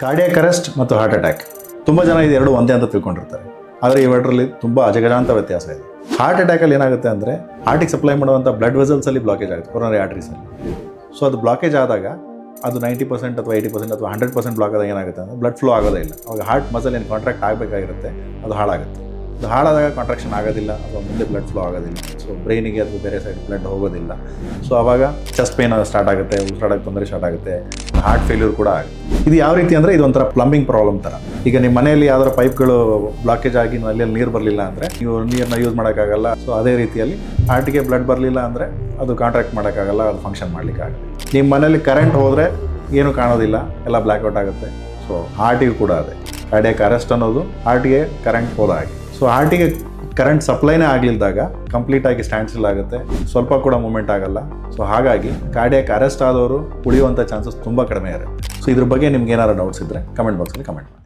Cardiac arrest ಮತ್ತು heart attack ತುಂಬ ಜನ ಇದೆರಡು ಒಂದೇ ಅಂತ ತಿಳ್ಕೊಂಡಿರ್ತಾರೆ. ಆದರೆ ಇವೆರಡರಲ್ಲಿ ತುಂಬ ಅಜಗಜಾಂತ ವ್ಯತ್ಯಾಸ ಇದೆ. ಹಾರ್ಟ್ ಅಟ್ಯಾಕಲ್ಲಿ ಏನಾಗುತ್ತೆ ಅಂದರೆ ಹಾರ್ಟಿಗೆ ಸಪ್ಲೈ ಮಾಡುವಂಥ ಬ್ಲಡ್ ವೆಸಲ್ಸಲ್ಲಿ ಬ್ಲಾಕೇಜ್ ಆಗುತ್ತೆ, ಕೊರೋನರಿ ಆರ್ಟರೀಸಲ್ಲಿ. ಸೊ ಅದು ಬ್ಲಾಕೇಜ್ ಆದಾಗ ಅದು 90% ಅಥವಾ 80% ಅಥವಾ 100% ಬ್ಲಾಕ್ ಆದಾಗ ಏನಾಗುತ್ತೆ ಅಂದರೆ ಬ್ಲಡ್ ಫ್ಲೋ ಆಗೋದೇ ಇಲ್ಲ. ಅವಾಗ ಹಾರ್ಟ್ ಮಸಲ್ ಏನು ಕಾಂಟ್ರಾಕ್ಟ್ ಆಗಬೇಕಾಗಿರುತ್ತೆ ಅದು ಹಾಳಾಗುತ್ತೆ. ಅದು ಹಾಳಾದಾಗ ಕಾಂಟ್ರಾಕ್ಷನ್ ಆಗೋದಿಲ್ಲ ಅಥವಾ ಮುಂದೆ ಬ್ಲಡ್ ಫ್ಲೋ ಆಗೋದಿಲ್ಲ. ಸೊ ಬ್ರೈನಿಗೆ ಅಥವಾ ಬೇರೆ ಸೈಡ್ ಬ್ಲಡ್ ಹೋಗೋದಿಲ್ಲ. ಸೊ ಆವಾಗ ಚೆಸ್ಟ್ ಪೇನ್ ಸ್ಟಾರ್ಟ್ ಆಗುತ್ತೆ, ಉಸಿರಾಡೋಕ್ಕೆ ತೊಂದರೆ ಸ್ಟಾರ್ಟ್ ಆಗುತ್ತೆ, ಹಾರ್ಟ್ ಫೇಲ್ಯೂರ್ ಕೂಡ ಆಗುತ್ತೆ. ಇದು ಯಾವ ರೀತಿ ಅಂದರೆ ಇದೊಂಥರ ಪ್ಲಂಬಿಂಗ್ ಪ್ರಾಬ್ಲಮ್ ಥರ. ಈಗ ನಿಮ್ಮ ಮನೆಯಲ್ಲಿ ಯಾವ್ದಾರ ಪೈಪ್ಗಳು ಬ್ಲಾಕೇಜ್ ಆಗಿ ಅಲ್ಲಿ ನೀರು ಬರಲಿಲ್ಲ ಅಂದರೆ ನೀವು ನೀರನ್ನ ಯೂಸ್ ಮಾಡೋಕ್ಕಾಗಲ್ಲ. ಸೊ ಅದೇ ರೀತಿಯಲ್ಲಿ ಹಾರ್ಟಿಗೆ ಬ್ಲಡ್ ಬರಲಿಲ್ಲ ಅಂದರೆ ಅದು ಕಾಂಟ್ರಾಕ್ಟ್ ಮಾಡೋಕ್ಕಾಗಲ್ಲ, ಅದು ಫಂಕ್ಷನ್ ಮಾಡಲಿಕ್ಕಾಗಲ್ಲ. ನಿಮ್ಮ ಮನೇಲಿ ಕರೆಂಟ್ ಹೋದರೆ ಏನೂ ಕಾಣೋದಿಲ್ಲ, ಎಲ್ಲ ಬ್ಲ್ಯಾಕ್ಔಟ್ ಆಗುತ್ತೆ. ಸೊ ಹಾರ್ಟಿಗೆ ಕೂಡ ಅದೇ ಕಾರ್ಡಿಯಾಕ್ ಅರೆಸ್ಟ್ ಅನ್ನೋದು ಹಾರ್ಟಿಗೆ ಕರೆಂಟ್ ಹೋದ ಹಾಗೆ. ಸೊ ಹಾರ್ಟಿಗೆ ಕರೆಂಟ್ ಸಪ್ಲೈನೇ ಆಗಲಿದ್ದಾಗ ಕಂಪ್ಲೀಟಾಗಿ ಸ್ಟ್ಯಾಂಡ್ ಸ್ಟಿಲ್ ಆಗುತ್ತೆ, ಸ್ವಲ್ಪ ಕೂಡ ಮೂಮೆಂಟ್ ಆಗಲ್ಲ. ಸೊ ಹಾಗಾಗಿ ಕಾರ್ಡಿಯಾಕ್ ಅರೆಸ್ಟ್ ಆದವರು ಉಳಿಯುವಂಥ ಚಾನ್ಸಸ್ ತುಂಬ ಕಡಿಮೆ ಇರುತ್ತೆ. ಸೊ ಇದ್ರ ಬಗ್ಗೆ ನಿಮ್ಗೆ ಏನಾದ್ರು ಡೌಟ್ಸ್ ಇದ್ದರೆ ಕಮೆಂಟ್ ಬಾಕ್ಸಲ್ಲಿ ಕಮೆಂಟ್ ಮಾಡಿ.